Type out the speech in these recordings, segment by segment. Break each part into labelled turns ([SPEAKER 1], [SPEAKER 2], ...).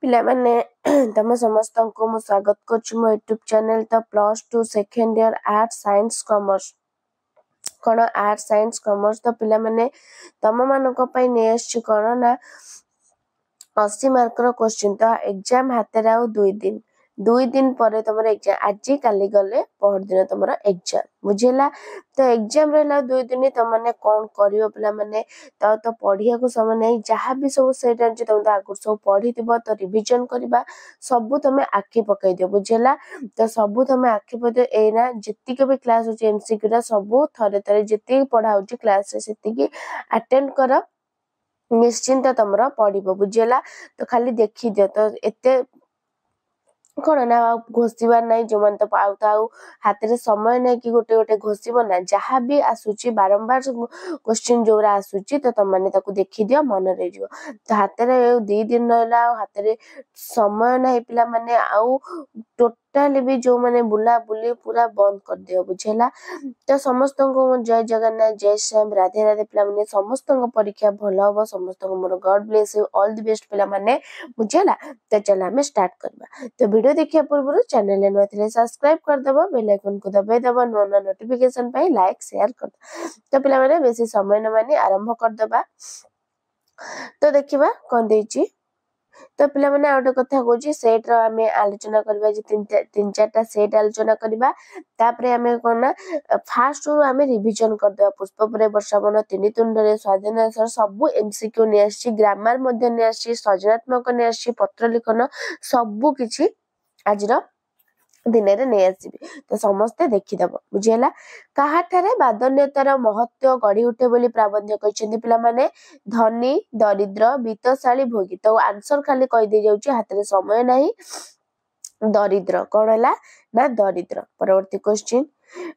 [SPEAKER 1] पिला माने तम समस्त को मु स्वागत करछु मो YouTube चैनल तो +2 second year art science commerce कोन आर्ट साइंस कॉमर्स तो पिला माने तम मान को पई ने आछि कोन ना 80 मार्क रो क्वेश्चन तो एग्जाम हाते राउ 2 दिन पर तुम एग्जाम आज काली गले पहर दिन तुम एग्जाम बुझेला तो एग्जाम रहला 2 दिन तुम माने कोन करियो पिला माने तो पढ़िया को समय नहीं जहाँ भी सब से तुम तो आगु सब पढ़ी तो रिविजन करबा सब तुम आखि पकई दियो बुझेला तो सब तुम आखि पकई एना जतिक भी क्लास होची एमसीक्यू रा सब थरे थरे जति पढ़ा होची क्लास से सेतिकी अटेंड कर निश्चिंत तमरा पढ़िबो बुझेला तो खाली देखि दियो तो एते कोन ना घोषिबार नाही जो मन तो पाउताउ हाथ रे समय नाही कि गोटे गोटे घोषिबो ना जहाँ भी आसुची बारंबार क्वेश्चन जोरा आसुची तो तम माने ताको देखि दियो मन रे जिवो तो हाथ रे 2 दिन रहला हाथ रे समय नाही पिला माने आउ टोटली भी जो माने बुला बुली पूरा बंद कर दियो बुझेला तो समस्त को जय जगन्नाथ जय श्याम राधे राधे पिला माने समस्त को परीक्षा भलो हो समस्त को मोर God bless you all the best पिला माने बुझेला तो चल हमें स्टार्ट करबा तो वीडियो देखिया पूर्व चैनल ने नथिले सब्सक्राइब कर दबो बेल आइकन को दबाई दबो नोना नोटिफिकेशन पाई लाइक शेयर कर तो पिला माने बेसी समय न मानी आरंभ कर दबा तो देखिबा कोन देची तो पिला माने आउट कथा कोची सेट रो हमें आलोचना करबा जे तीन चारटा सेट आलोचना करबा तापरे हमें कोना फास्ट रो हमें रिवीजन कर दबा पुष्प परे वर्षावन तीन तुंडरे स्वाधीन आंसर सब एमसीक्यू ने आसी ग्रामर मध्ये ने आसी सृजनात्मक ने आसी पत्र लिखन सब किछि आजिरो दिन रे नै आसीबे तो समस्त देखिदब बुझियला काहाठारे बादन्यतार महत्व गढ़ी उठे बोली प्राबंध्य कहछन्ती पिला माने धनी दरिद्र वित्तशाली भोगी तो आंसर खाली कहि दे जाउची हाथ रे समय नाही दरिद्र कोन हला ना दरिद्र परवर्ती क्वेश्चन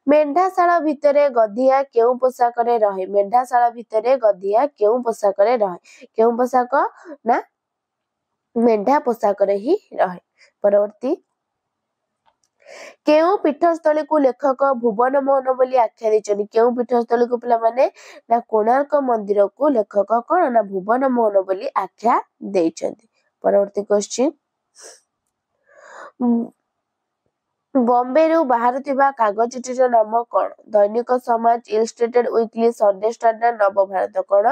[SPEAKER 1] मेंढाशाला भितरे गधिया केउ पोशाकरे रहे मेंढाशाला भितरे गधिया केउ पोशाकरे रहे केउ पोशाक ना मेंढा पोशाकरे ही रहे परवर्ती केउ पीठस्थली को लेखक भुवन मोहन बोली आख्या देछनी केउ पीठस्थली को पिला माने ना कोणार्क मंदिर को लेखक कोन ना भुवन मोहन बोली आख्या देछनी परवर्ती क्वेश्चन बॉम्बे रु बाहरुथिबा कागजटीर नाम कोन दैनिक समाज इलस्ट्रेटेड वीकली संडे स्टैंडर्ड नव भारत कोन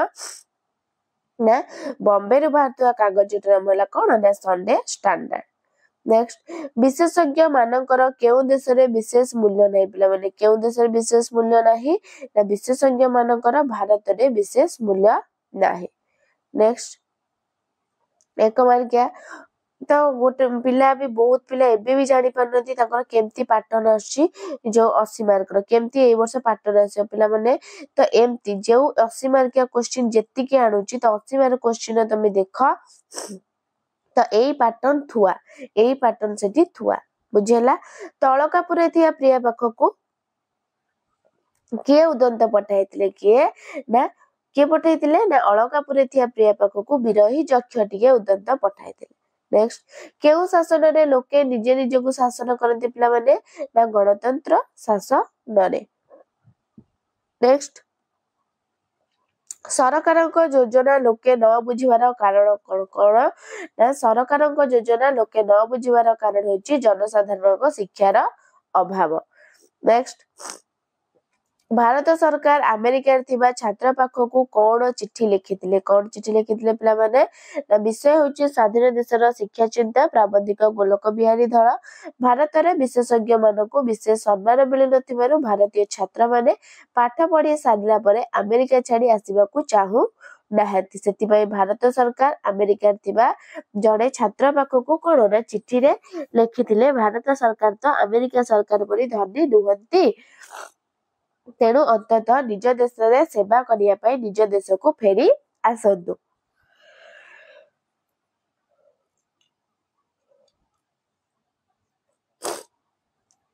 [SPEAKER 1] ना बॉम्बे रु बाहरुथिबा कागजटीर नाम होला कोन ना संडे स्टैंडर्ड नेक्स्ट विशेषज्ञ मानकर केउ देश रे विशेष मूल्य नाही पिला माने केउ देश रे विशेष मूल्य नाही ना विशेषज्ञ मानकर भारत रे विशेष मूल्य नाही नेक्स्ट एक मार क्या तो गोटे पिला भी बहुत पिला एबे भी जानि पारनती ताकर केमती पैटर्न आछि जो 80 मार्क रो केमती ए वर्ष पैटर्न आछि पिला माने तो एमती जो 80 मार्क का क्वेश्चन जेति के आनुची तो 80 मार्क क्वेश्चन तमे देखो तो एई पैटर्न थुआ एई पैटर्न सेठी थुआ बुझेला तळकापुरे थिया प्रिया पाखकु के उदंत पठाइतिले के ना के पठाइतिले ना अलकापुरे थिया प्रिया पाखकु विरही जक्ष टिके उदंत पठाइतिले नेक्स्ट केउ शासन रे लोके निजे निजे को शासन करते पिला माने ना गणतंत्र शासन रे नेक्स्ट सरकारଙ୍କ योजना लोके न बुझिबार कारण कोन कोन ना सरकारଙ୍କ योजना लोके न बुझिबार कारण होची जनसाधारणଙ୍କ शिक्षार अभाव नेक्स्ट भारत सरकार अमेरिका थिबा छात्र पाखकु कोन चिट्ठी लिखिथिले पिला माने ना विषय होची स्वाधीन देशर शिक्षा चिंता प्राबंधिक गोलक बिहारी धळ भारत रे विशेषज्ञ मानको विशेष सम्मान मिलि नथिबारु भारतीय छात्र माने पाठ पढी साधला परे अमेरिका छाडी आसीबाकू चाहू नाहंती सेति पई भारत सरकार अमेरिका थिबा जड़े छात्र पाखकु कोन ना चिट्ठी रे लिखिथिले भारत सरकार तो अमेरिका सरकार परि धनी नुहंती तेणु अंततः निज देश रे सेवा करिया पई निज देश को फेरी आसंदु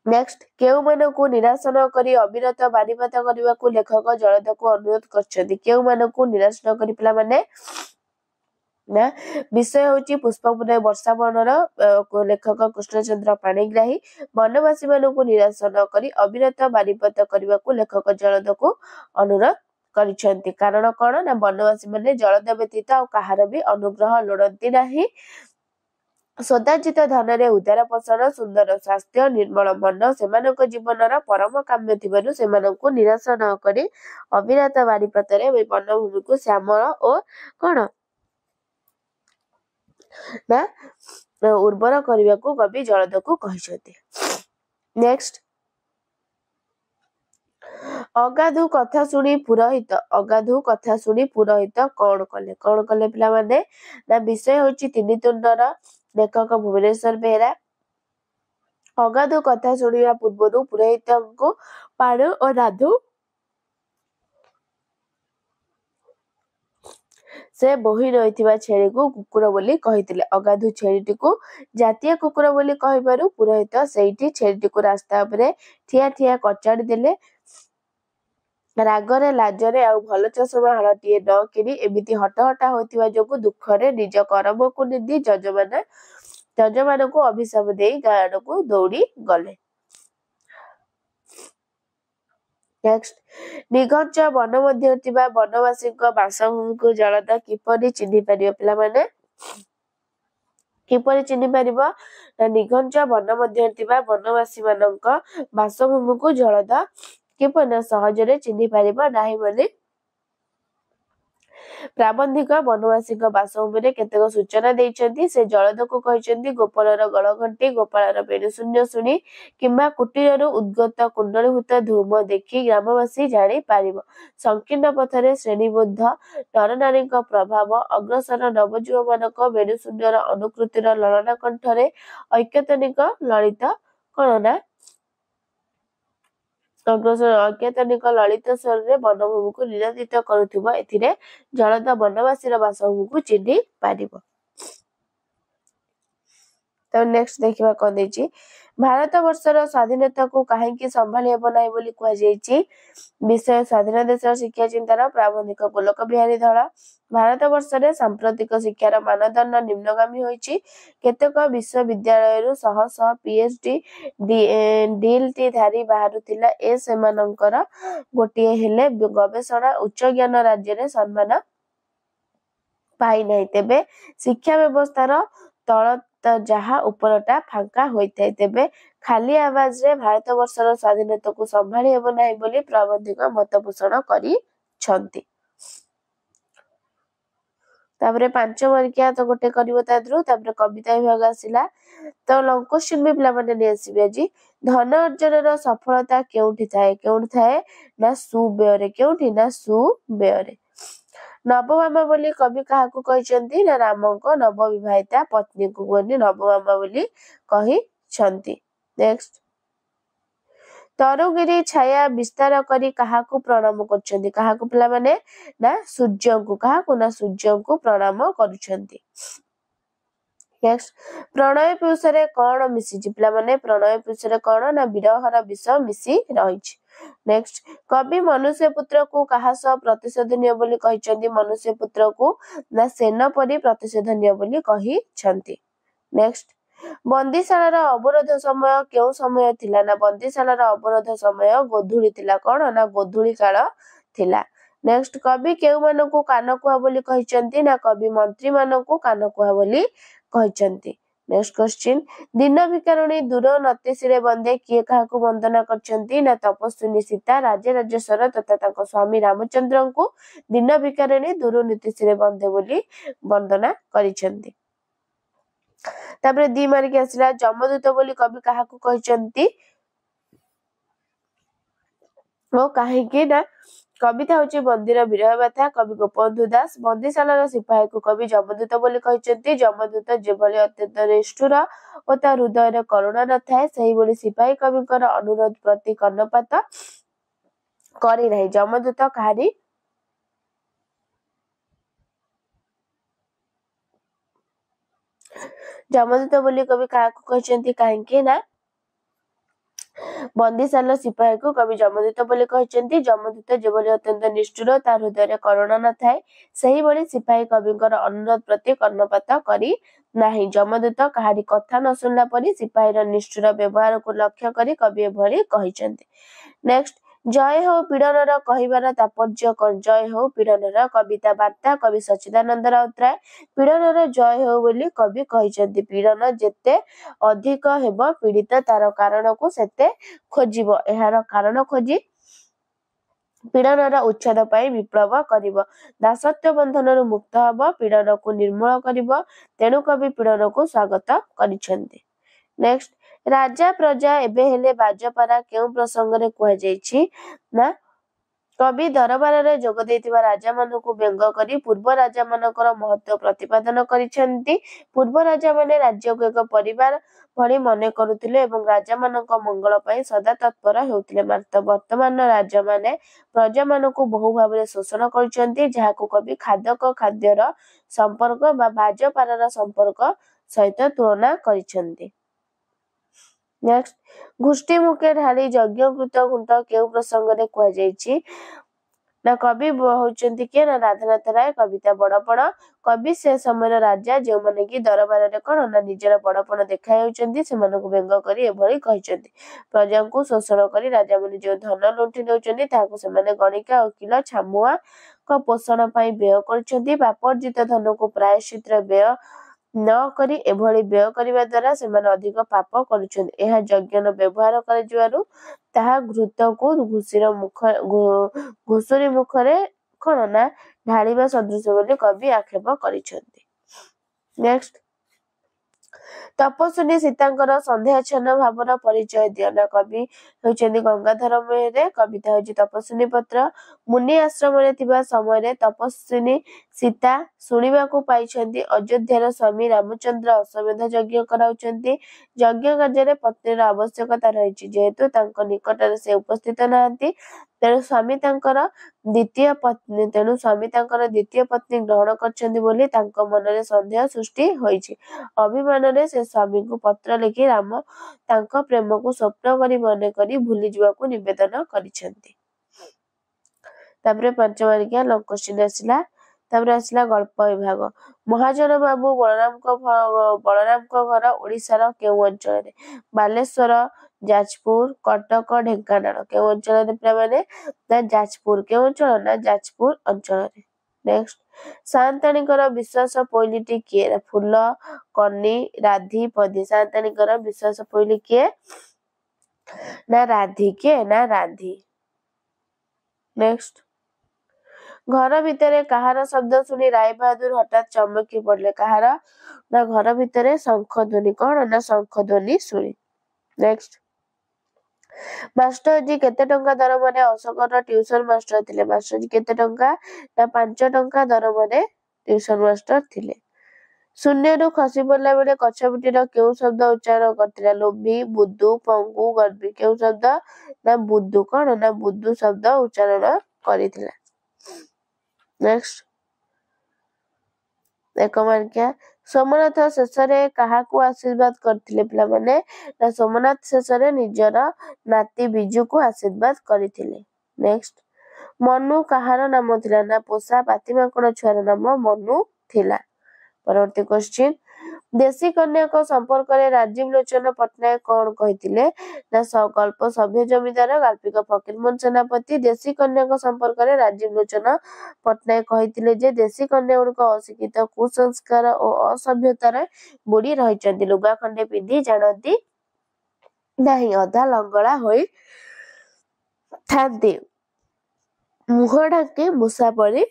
[SPEAKER 1] नेक्स्ट केउ मानको निराशन करी अविरत बारीपात करबा को लेखक जलद को अनुरोध करछथि केउ मानको निराशन करी पिला माने ना विषय होची पुष्पपुर वर्षा वर्णर लेखक कृष्णचंद्र पाणिग्राही वनवासी मानको निराशन करी अविरत बारीपात करबा को लेखक जलद को अनुरोध करिसेंती कारण कोन ना वनवासी माने जलद व्यतीत आ कहार भी अनुग्रह लोड़ंती नाही ସଦାଜିତ ଧନରେ ଉଦାର ପୋଷଣ ସୁନ୍ଦର ସ୍ୱାସ୍ଥ୍ୟ ନିର୍ମଳ ମନ ସେମାନଙ୍କ ଜୀବନର ପରମ କାମ୍ୟ ଥିବାରୁ ସେମାନଙ୍କୁ ନିରାଶ ନ କରି ଅବିରତ ବାରିପତରେ ବନଭୂମିକୁ ଶ୍ୟାମଳ ଓ କଣ ନା ଉର୍ବର କରିବାକୁ କବି ଜଳଦକୁ କହିଛନ୍ତି। ନେକ୍ସଟ ଅଗାଧୁ କଥା ଶୁଣି ପୁରୋହିତ କଣ କଲେ ପିଲାମାନେ ନା ବିଷୟ ହଉଛି ତିନି ତୁଣ୍ଡର ଲେଖକ ଭୁବନେଶ୍ୱର ବେହେରା। ଅଗାଧୁ କଥା ଶୁଣିବା ପୂର୍ବରୁ ପୁରୋହିତଙ୍କୁ ପାଣ ଓ ରାଧୁ ସେ ବୋହି ରହିଥିବା ଛେଳିକୁ କୁକୁର ବୋଲି କହିଥିଲେ। ଅଗାଧୁ ଛେଳିଟିକୁ ଜାତୀୟ କୁକୁର ବୋଲି କହିବାରୁ ପୁରୋହିତ ସେଇଠି ଛେଳିଟିକୁ ରାସ୍ତା ଉପରେ ଠିଆ ଠିଆ କଚାଡ଼ି ଦେଲେ। ରାଗରେ ଲାଜରେ ଆଉ ଭଲ ଚଷମା ହଳଟିଏ ନ କିଣି ଏମିତି ହଟହଟା ହୋଇଥିବା ଯୋଗୁଁ ଦୁଃଖରେ ନିଜ କରମକୁ ନିନ୍ଦି ଯଜମାନଙ୍କୁ ଅଭିଶାପ ଦେଇ ଗାଁ ଆଡ଼କୁ ଦୌଡ଼ି ଗଲେ। ନିଘଞ୍ଚ ବନ ମଧ୍ୟରେ ଥିବା ବନବାସୀଙ୍କ ବାସଭୂମିକୁ ଜଳଦ କିପରି ଚିହ୍ନି ପାରିବ ପିଲାମାନେ? କିପରି ଚିହ୍ନି ପାରିବ ନା ନିଘଞ୍ଚ ବନ ମଧ୍ୟରେ ଥିବା ବନବାସୀ ମାନଙ୍କ ବାସଭୂମିକୁ ଜଳଦ କିପରି ନା ସହଜରେ ଚିହ୍ନି ପାରିବ ନାହିଁ ବୋଲି ପ୍ରାବନ୍ଧିକ ବନବାସୀଙ୍କ ବାସଭୂମିରେ କେତେକ ସୂଚନା ଦେଇଛନ୍ତି। ସେ ଜଳଦକୁ କହିଛନ୍ତି ଗୋପାଳର ଗଳଘଣ୍ଟି ଗୋପାଳର ବେଣୁଶୂନ୍ୟ ଶୁଣି କିମ୍ବା କୁଟୀରରୁ ଉଦ୍ଗତ କୁଣ୍ଡଳୀଭୂତ ଧୂମ ଦେଖି ଗ୍ରାମବାସୀ ଜାଣି ପାରିବ। ସଂକୀର୍ଣ୍ଣ ପଥରେ ଶ୍ରେଣୀବଦ୍ଧ ନରନାରୀଙ୍କ ପ୍ରଭାବ ଅଗ୍ରସର ନବଯୁବମାନଙ୍କ ବେଣୁଶୂନ୍ୟର ଅନୁକୃତିର ଲଳନା କଣ୍ଠରେ ଐକ୍ୟତନିକ ଲଳିତ କଣ ନା ଐକ୍ୟତନିକ ଲଳିତ ସ୍ୱରରେ ବନଭୂମିକୁ ନିନନ୍ଦିତ କରୁଥିବ। ଏଥିରେ ଜଳଦ ବନବାସୀର ବାସଭୂମିକୁ ଚିହ୍ନି ପାରିବ। ତ ନେକ୍ସଟ ଦେଖିବା କଣ ଦେଇଛି। ଭାରତ ବର୍ଷର ସ୍ୱାଧୀନତାକୁ କାହିଁକି ସମ୍ଭାଳି ହେବ ନାହିଁ ବୋଲି କୁହାଯାଇଛି। ବିଷୟ ସ୍ୱାଧୀନ ଦେଶର ଶିକ୍ଷା ଚିନ୍ତାର ପ୍ରାବନ୍ଧିକ ଗୋଲକ ବିହାରୀ ଧଳ। ଭାରତ ବର୍ଷରେ ସାମ୍ପ୍ରତିକ ଶିକ୍ଷାର ମାନଦଣ୍ଡ ନିମ୍ନଗାମୀ ହୋଇଛି। କେତେକ ବିଶ୍ୱବିଦ୍ୟାଳୟରୁ ଶହ ଶହ PhD ଡିଲ୍ଟି ଧାରୀ ବାହାରୁଥିଲା। ସେମାନଙ୍କର ଗୋଟିଏ ହେଲେ ଗବେଷଣା ଉଚ୍ଚ ଜ୍ଞାନ ରାଜ୍ୟରେ ସମ୍ମାନ ପାଇନାହିଁ। ତେବେ ଶିକ୍ଷା ବ୍ୟବସ୍ଥାର ତଳ ଯାହା ଉପରଟା ଫାଙ୍କା ହୋଇଥାଏ। ତେବେ ଖାଲି ଆବାଜରେ ଭାରତ ବର୍ଷର ସ୍ୱାଧୀନତାକୁ ସମ୍ଭାଳି ହେବ ନାହିଁ ବୋଲି ପ୍ରବନ୍ଧିକ ମତ ପୋଷଣ କରିଛନ୍ତି। ତାପରେ 5 ମାର୍କିଆ ତ ଗୋଟେ କରିବ ତା ଦେହରୁ। ତାପରେ କବିତା ବିଭାଗ ଆସିଲା। ତ ଲଙ୍ଗ କ୍ୱେଶ୍ଚିନ୍ ବି ପିଲାମାନେ ନେଇ ଆସିବେ ଆଜି। ଧନ ଅର୍ଜନର ସଫଳତା କେଉଁଠି ଥାଏ ନା ସୁବ୍ୟୟରେ। କେଉଁଠି ନା ସୁବ୍ୟୟରେ। ନବମାମା ବୋଲି କବି କାହାକୁ କହିଛନ୍ତି ନା ରାମଙ୍କ ନବବିବାହିତା ପତ୍ନୀକୁ ନବମାମା ବୋଲି କହିଛନ୍ତି। ନେକ୍ସଟ ତରୁଗିରି ଛାୟା ବିସ୍ତାର କରି କାହାକୁ ପ୍ରଣାମ କରୁଛନ୍ତି। କାହାକୁ ପିଲାମାନେ ନା ସୂର୍ଯ୍ୟଙ୍କୁ। କାହାକୁ ନା ସୂର୍ଯ୍ୟଙ୍କୁ ପ୍ରଣାମ କରୁଛନ୍ତି। ନେକ୍ସଟ ପ୍ରଣୟ ପିଉଷରେ କଣ ମିଶିଛି ପିଲାମାନେ? ପ୍ରଣୟ ପିଉଷରେ କଣ ନା ବିରହର ବିଷ ମିଶି ରହିଛି। ନେକ୍ସଟ କବି ମନୁଷ୍ୟ ପୁତ୍ରକୁ କାହା ସହ ପ୍ରତିଶୋଧ ନିଅ ବୋଲି କହିଛନ୍ତି। ମନୁଷ୍ୟ ପୁତ୍ରକୁ ନା ସେନ ପରି ପ୍ରତିଶୋଧ ନିଅ ବୋଲି କହିଛନ୍ତି। ନେକ୍ସଟ ବନ୍ଦୀଶାଳାର ଅବରୋଧ ସମୟ କେଉଁ ସମୟ ଥିଲା ନା ବନ୍ଦୀଶାଳାର ଅବରୋଧ ସମୟ ଗୋଧୂଳି ଥିଲା। କଣ ନା ଗୋଧୂଳି କାଳ ଥିଲା। ନେକ୍ସଟ କବି କେଉଁମାନଙ୍କୁ କାନକୁହା ବୋଲି କହିଛନ୍ତି ନା କବି ମନ୍ତ୍ରୀ ମାନଙ୍କୁ କାନକୁହା ବୋଲି କହିଛନ୍ତି। ନେକ୍ସଟ କ୍ୱେଶ୍ଚିନ୍ ଦିନ ଭିକାରୁଣୀ ଦୂର ନତିଶିରେ ବନ୍ଦେ କିଏ କାହାକୁ ବନ୍ଦନା କରିଛନ୍ତି ନା ତପସ୍ୱିନୀ ସୀତା ରାଜରାଜେଶ୍ୱର ତଥା ତାଙ୍କ ସ୍ୱାମୀ ରାମଚନ୍ଦ୍ରଙ୍କୁ ଦିନ ଭିକାରୁଣୀ ଦୂର ନୀତିଶିରେ ବନ୍ଦେ ବୋଲି ବନ୍ଦନା କରିଛନ୍ତି। ତାପରେ 2 ମାର୍କ ଆସିଲା। ଯମଦୂତ ବୋଲି କବି କାହାକୁ କହିଛନ୍ତି ଓ କାହିଁକି ନା କବିତା ହଉଛି ବନ୍ଦୀର ବିରହ ବ୍ୟଥା। କବି ଗୋପବନ୍ଧୁ ଦାସ। ବନ୍ଦୀଶାଳାର ସିପାହୀକୁ କବି ଯମଦୂତ ବୋଲି କହିଛନ୍ତି। ଯମଦୂତ ଯେଭଳି ଅତ୍ୟନ୍ତ ନିଷ୍ଠୁର ଓ ତା ହୃଦୟରେ କରୁଣା ନଥାଏ ସେହିଭଳି ସିପାହୀ କବିଙ୍କର ଅନୁରୋଧ ପ୍ରତି କର୍ଣ୍ଣପାତ କରିନାହିଁ। ଯମଦୂତ କାହାରି ଯମଦୂତ ବୋଲି କବି କାହାକୁ କହିଛନ୍ତି କାହିଁକି ନା ବନ୍ଦୀଶାଳାର ସିପାହୀକୁ କବି ଯମଦୂତ ବୋଲି କହିଛନ୍ତି। ଯମଦୂତ ଯେଭଳି ଅତ୍ୟନ୍ତ ନିଷ୍ଠୁର ତା ହୃଦୟରେ କରୁଣା ନଥାଏ ସେହିଭଳି ସିପାହୀ କବିଙ୍କର ଅନୁରୋଧ ପ୍ରତି କର୍ଣ୍ଣପାତ କରି ନାହିଁ। ଯମଦୂତ କାହାରି କଥା ନ ଶୁଣିଲା ପରି ସିପାହୀର ନିଷ୍ଠୁର ବ୍ୟବହାରକୁ ଲକ୍ଷ୍ୟ କରି କବି ଏଭଳି କହିଛନ୍ତି। ନେକ୍ସଟ जय हो पीड़नर कहिबार तात्पर्य कौन? जय हो पीड़नर कविता वार्ता कवि सच्चिदानंद राउतराय पीड़नर जय हो बोली कवि कहिसंती। पीड़न जेते अधिक हेब पीड़ित तार कारण को सेते खोजिब एहार कारण खोजी पीड़नर उच्छेद पाई विप्लव करिब दासत्व बंधन मुक्त हब पीड़न को निर्मूल करिब तेणु कवि पीड़न को स्वागत करिसेंती। नेक्स्ट राजा प्रजा एबे हेले बाजपारा केउ प्रसंग रे कुहा जाईछि ना कवि दरबार रे जोग देइतिबा राजा मानकु व्यंग करी पूर्व राजा मानकर महत्व प्रतिपादन करिसेंती। पूर्व राजा माने राज्य को एक परिवार भली मने करुथिले एवं राजा मानक मंगल पई सदा तत्पर हेउथिले मात्र वर्तमान राजा माने प्रजा मानकु बहु भाबरे शोषण करिसेंती जाहाकु कवि खादक खाद्यर संपर्क बा बाजपारार संपर्क सहित तुलना करिसेंती। नेक्स्ट गोष्ठी मुखे ढाली यज्ञकृत घुंट केउ प्रसंग रे कुहा जाईछि ना कवि होचंती के ना राधानाथ राय कविता बड़पण कवि से समय राजा जो माने कि दरबार रे कोन ना निजर बड़पण देखाय होचंती से मानको व्यंग करी एभली कहिसंती। प्रजा को शोषण करी राजा माने जो धन लुंटी नउचंती ताको से माने गणिका वकील छामुआ को पोषण पई व्यय करचंती पापर्जित धन को प्रायश्चित व्यय न करी एभली व्यय करिबा द्वारा सेमाने अधिक पाप करुछन्ति। एहा यज्ञन व्यवहार कराजिबारु ताहा घृत को घुसुरी मुखरे कोन ना ढालिबा सदृश बोली कवि आक्षेप करिछन्ति। नेक्स्ट तपस्विनी सीतांकर संध्याच्छन्न भावर परिचय दिय ना कवि होचंदी गंगाधर मेहरे कविता होची तपस्विनी पत्र मुनि आश्रम रे थिबा समय रे तपस्विनी सीता सुनिबा को पाइछन्ती अयोध्यार स्वामी रामचंद्र अश्वमेध यज्ञ कराउछन्ती। यज्ञ कार्य रे पत्नीर आवश्यकता रहिछि जेहेतु तांको निकटरे से उपस्थित नाहंती तेणु स्वामी तांकर द्वितीय पत्नी ग्रहण करछन्ती बोली तांको मनरे संदेह सृष्टि होइछि। अभिमान रे से स्वामी को पत्र लिखि राम तांको प्रेम को स्वप्न करी मने करी भूली जिबाकू निवेदन करिसेंती। तापरे पंच मार्किया लॉन्ग क्वेश्चन आसिला तापरे आसिला गल्प विभाग महाजन बाबू बलराम को घर ओडिशार केउ अंचल रे बालेश्वर जाजपुर कटक ढेंकानाल केउ अंचल रे प्रा माने ना जाजपुर केउ अंचल ना जाजपुर अंचल रे। नेक्स्ट सान्ताणीकर विश्वास पइलिटी किए फूल कन्नी राधी पदी सान्ताणीकर विश्वास पइली किए ना राधी के ना राधी। नेक्स्ट घर भितरे कहार शब्द सुनी राय बहादुर हठात चमकी पड़ले कहार ना घर भितरे शंख ध्वनि कौन ना शंख ध्वनि सुनी। नेक्स्ट मास्टर जी केते टंका दरमाने अशोकर ट्यूशन मास्टर थिले मास्टर जी केते टंका ना 5 टंका दरमाने ट्यूशन मास्टर थिले। शून्य खसी पड़ला बेले कछपिटीर केउ शब्द उच्चारण करथिला लोभी बुद्धू पंगु गर्भी केउ शब्द ना बुद्धू कौन ना बुद्धू शब्द उच्चारण करिथिला। नेक्स्ट एक मार्किया सोमनाथ शेषरे काहाकू आशीर्वाद करथिले पिला माने ना सोमनाथ शेषरे निजर नाती बिजू को आशीर्वाद करिथिले। नेक्स्ट मनु काहार नाम थिला ना पोसा पातिमाकड़ छुआर नाम मनु थिला। परवर्ती क्वेश्चन देशी कन्या को संपर्क रे राजीव लोचन पटनायक कौन कहिथिले ना गल्प सभ्य जमीदार गाल्पिक फकीरमोहन सेनापति। देशी कन्या को संपर्क रे राजीव लोचन पटनायक कहिथिले जे देशी कन्या गुड़िक अशिक्षित कुसंस्कार और असभ्यतार बुड़ी रहिचंती लुगा खंडे पिंधि जानती नाही अधा लंगड़ा होई थांती मुह ढांकी मूसा पड़ी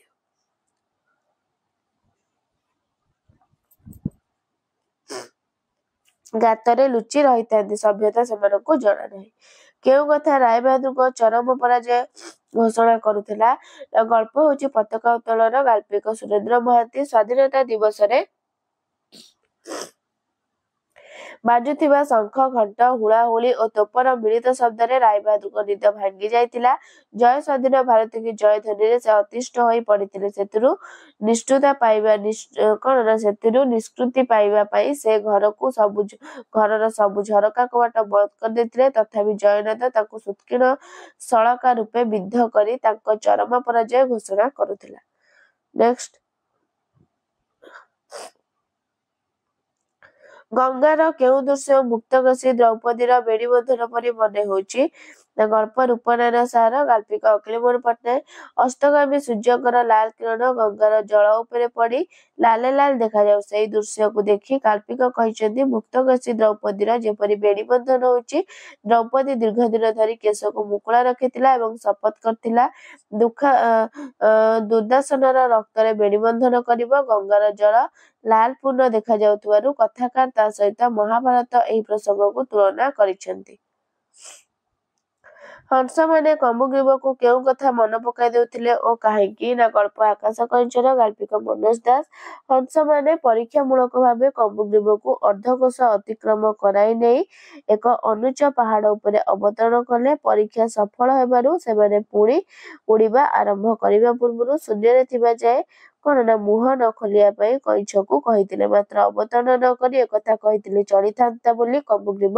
[SPEAKER 1] गातरे लुचि रही सभ्यता सेमानकु जणा नाही। केउ कथा राय बहादुर चरम पराजय घोषणा करुथिला गल्प होची पताका उत्तोलन गाल्पिक सुरेंद्र महांती स्वाधीनता दिवस रे बाजुथिबा शंख घंट हुलाहुली और तोपर मिलित शब्द रे राय बहादुर निद भांगी जाइतिला। जय स्वाधीन भारत की जय ध्वनि रे से अतिष्ठ होई पड़िथिले सेतुरु निष्ठुता पाइबा कोन ना सेतुरु निष्कृति पाइबा पई से घरर सबु झरका कबाट बंद कर देथिले तथापि जयनाथ ताकु सुत्कीर्ण सळका रूपे विद्ध करी ताको चरम पराजय घोषणा करुथिला। नेक्स्ट गंगार केउ दृश्य मुक्तकसी द्रौपदीर बेड़ी बंधन परी मने होची ନା ଗଳ୍ପ ରୂପନାରାୟଣ ସାହାର, ଗାଳ୍ପିକ ଅଖିଳମୋହନ ପଟ୍ଟନାୟକ। ଅସ୍ତଗାମୀ ସୂର୍ଯ୍ୟଙ୍କର ଲାଲ କିରଣ ଗଙ୍ଗାର ଜଳ ଉପରେ ପଡି ଲାଲ ଲାଲ ଦେଖାଯାଉ। ସେଇ ଦୃଶ୍ୟକୁ ଦେଖି ଗାଳ୍ପିକ କହିଛନ୍ତି ମୁକ୍ତକେଶୀ ଦ୍ରୌପଦୀର ଯେପରି ବେଣୀ ବନ୍ଧନ ହେଉଛି। ଦ୍ରୌପଦୀ ଦୀର୍ଘ ଦିନ ଧରି କେଶକୁ ମୁକୁଳା ରଖିଥିଲା ଏବଂ ଶପଥ କରିଥିଲା ଦୁର୍ଦାସନର ରକ୍ତରେ ବେଣୀ ବନ୍ଧନ କରିବ। ଗଙ୍ଗାର ଜଳ ଲାଲ ପୂର୍ଣ୍ଣ ଦେଖାଯାଉଥିବାରୁ କଥାକାର ତା ସହିତ ମହାଭାରତ ଏହି ପ୍ରସଙ୍ଗକୁ ତୁଳନା କରିଛନ୍ତି। ହଂସମାନେ କମ୍ବୁଗ୍ରୀବକୁ କେଉଁ କଥା ମନେ ପକାଇ ଦେଉଥିଲେ ଓ କାହିଁକି? ନା ଗଳ୍ପ ଆକାଶ କଇଁଚର, ଗାଳ୍ପିକ ମନୋଜ ଦାସ। ହଂସମାନେ ପରୀକ୍ଷାମୂଳକ ଭାବେ କମ୍ବୁଗ୍ରୀବକୁ ଅର୍ଦ୍ଧକୋଶ ଅତିକ୍ରମ କରାଇ ନେଇ ଏକ ଅନୁଚ୍ଚ ପାହାଡ଼ ଉପରେ ଅବତରଣ କଲେ। ପରୀକ୍ଷା ସଫଳ ହେବାରୁ ସେମାନେ ପୁଣି ଉଡ଼ିବା ଆରମ୍ଭ କରିବା ପୂର୍ବରୁ ଶୂନ୍ୟରେ ଥିବା ଯାଏ କଣ ନା ମୁହଁ ନ ଖୋଲିବା ପାଇଁ କଇଁଛକୁ କହିଥିଲେ। ମାତ୍ର ଅବତରଣ ନ କରି ଏକଥା କହିଥିଲେ ଚଳିଥାନ୍ତା ବୋଲି କମ୍ବୁଗ୍ରୀବ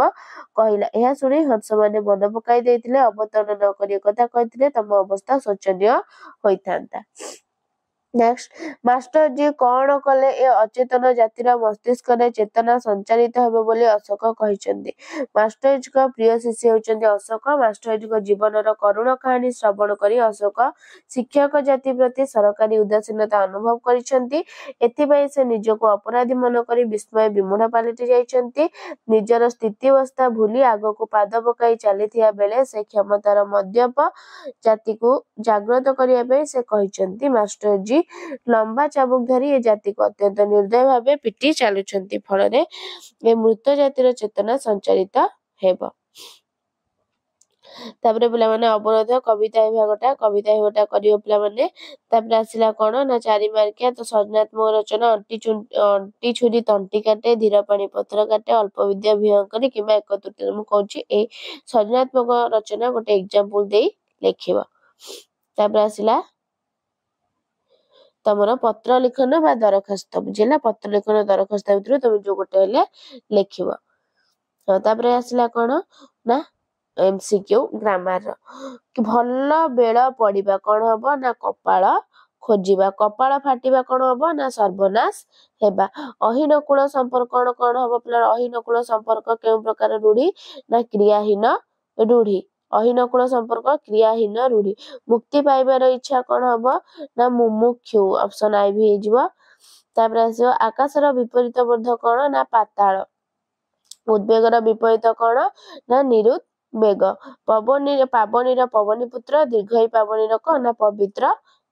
[SPEAKER 1] କହିଲା। ଏହା ଶୁଣି ହଂସମାନେ ମନେ ପକାଇ ଦେଇଥିଲେ ଅବତରଣ ନ କରି ଏକଥା କହିଥିଲେ ତମ ଅବସ୍ଥା ଶୋଚନୀୟ ହୋଇଥାନ୍ତା। ନେକ୍ସଟ, ମାଷ୍ଟରଜୀ କଣ କଲେ ଏ ଅଚେତନ ଜାତିର ମସ୍ତିଷ୍କରେ ଚେତନା ସଞ୍ଚାରିତ ହେବ ବୋଲି ଅଶୋକ କହିଛନ୍ତି? ମାଷ୍ଟରଜୀଙ୍କ ପ୍ରିୟ ଶିଷ୍ୟ ହେଉଛନ୍ତି ଅଶୋକ। ମାଷ୍ଟରଜୀଙ୍କ ଜୀବନର କରୁଣ କାହାଣୀ ଶ୍ରବଣ କରି ଅଶୋକ ଶିକ୍ଷକ ଜାତି ପ୍ରତି ସରକାରୀ ଉଦାସୀନତା ଅନୁଭବ କରିଛନ୍ତି। ଏଥିପାଇଁ ସେ ନିଜକୁ ଅପରାଧୀ ମନେକରି ବିସ୍ମୟ ବିମୂଢ଼ ପାଲଟି ଯାଇଛନ୍ତି। ନିଜର ସ୍ଥିତାବସ୍ଥା ଭୁଲି ଆଗକୁ ପାଦ ପକାଇ ଚାଲିଥିବା ବେଳେ ସେ କ୍ଷମତାର ମଦ୍ୟପ ଜାତିକୁ ଜାଗ୍ରତ କରିବା ପାଇଁ ସେ କହିଛନ୍ତି ମାଷ୍ଟରଜୀ ଲମ୍ବା ଚାବୁକ ଧରି ଏ ଜାତିକୁ ଅତ୍ୟନ୍ତ ନିର୍ଦ୍ଦୟ ଭାବେ ପିଟି ଚାଲୁଛନ୍ତି। ଫଳରେ ଏ ମୃତ ଜାତିର ଚେତନା ସଞ୍ଚାରିତ ହେବ। ତାପରେ ପିଲାମାନେ ଅବରୋଧ କବିତା ବିଭାଗଟା କରିବ ପିଲାମାନେ। ତାପରେ ଆସିଲା କଣ ନା 4 ମାର୍କିଆ। ତ ସୃଜନାତ୍ମକ ରଚନା ଅଣ୍ଟି ଛୁରୀ ତଣ୍ଟି କାଟେ, ଧୀର ପାଣି ପଥର କାଟେ, ଅଳ୍ପ ବିଦ୍ୟା ବିହଙ୍ଗରେ କିମ୍ବା ଏକ ତୃତୀୟରେ। ମୁଁ କହୁଛି ଏଇ ସୃଜନାତ୍ମକ ରଚନା ଗୋଟେ ଏକ୍ଜାମ୍ପଲ ଦେଇ ଲେଖିବ। ତାପରେ ଆସିଲା ତମର ପତ୍ର ଲିଖନ ବା ଦରଖାସ୍ତ। ବୁଝିଲା? ପତ୍ର ଲିଖନ ଦରଖାସ୍ତ ଭିତରୁ ତମେ ଯୋଉ ଗୋଟେ ହେଲେ ଲେଖିବ। ତାପରେ ଆସିଲା କଣ ନା MCQ ଗ୍ରାମାର। ଭଲ ବେଳ ପଡିବା କଣ ହବ ନା କପାଳ ଖୋଜିବା। କପାଳ ଫାଟିବା କଣ ହବ ନା ସର୍ବନାଶ ହେବା। ଅହିନକୁଳ ସମ୍ପର୍କ କଣ ହବ ପିଲା? ଅହିନକୁଳ ସମ୍ପର୍କ କେଉଁ ପ୍ରକାର ରୂଢି? ନା କ୍ରିୟାହୀନ ରୂଢି। ଅହିନକୁଳ ସମ୍ପର୍କ କ୍ରିୟାହୀନ ରୂଢି। ମୁକ୍ତି ପାଇବାର ଇଚ୍ଛା କଣ ହବ ନା ମୁମୁକ୍ଷୁ। ଅପସନ ଆଇ ବି ହେଇଯିବ। ତାପରେ ଆସିବ ଆକାଶର ବିପରୀତ ବୋଧ କଣ ନା ପାତାଳ। ଉଦ୍ବେଗର ବିପରୀତ କଣ ନା ନିରୁଦ୍ବେଗ। ପାବନୀର ପବନୀ ପୁତ୍ର, ଦୀର୍ଘଇ ପାବନୀର କଣ ନା ପବିତ୍ର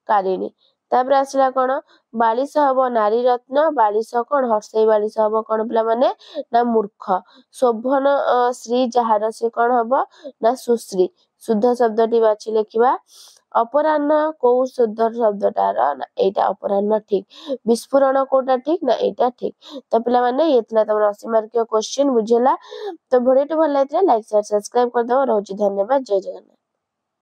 [SPEAKER 1] କାରିଣୀ। ତାପରେ ଆସିଲା କଣ ବାଳିଶ ହବ ନାରୀ ରତ୍ନ। ବାଳିଶ କଣ ହର୍ଷେଇ ବାଳିଶ ହବ କଣ ପିଲାମାନେ ନା ମୂର୍ଖ। ଶୋଭନ ଶ୍ରୀ ଯାହାର ସେ କଣ ହବ ନା ସୁଶ୍ରୀ। ଶୁଦ୍ଧ ଶବ୍ଦଟି ବାଛି ଲେଖିବା। ଅପରାହ୍ନ କୋଉ ଶୁଦ୍ଧ ଶବ୍ଦଟାର ନା ଏଇଟା ଅପରାହ୍ନ ଠିକ। ବିସ୍ଫୋରଣ କୋଉଟା ଠିକ ନା ଏଇଟା ଠିକ। ତ ପିଲାମାନେ ଇଏ ଥିଲା ତମର 80 ମାର୍କିଆ କ୍ୱେଶ୍ଚିନ୍। ବୁଝିଲା? ତ ଭିଡିଓଟି ଭଲ ଲାଗିଥିଲା ଲାଇକ୍ ସେୟାର ସବସ୍କ୍ରାଇବ କରିଦବ। ରହୁଛି ଧନ୍ୟବାଦ। ଜୟ ଜଗନ୍ନାଥ।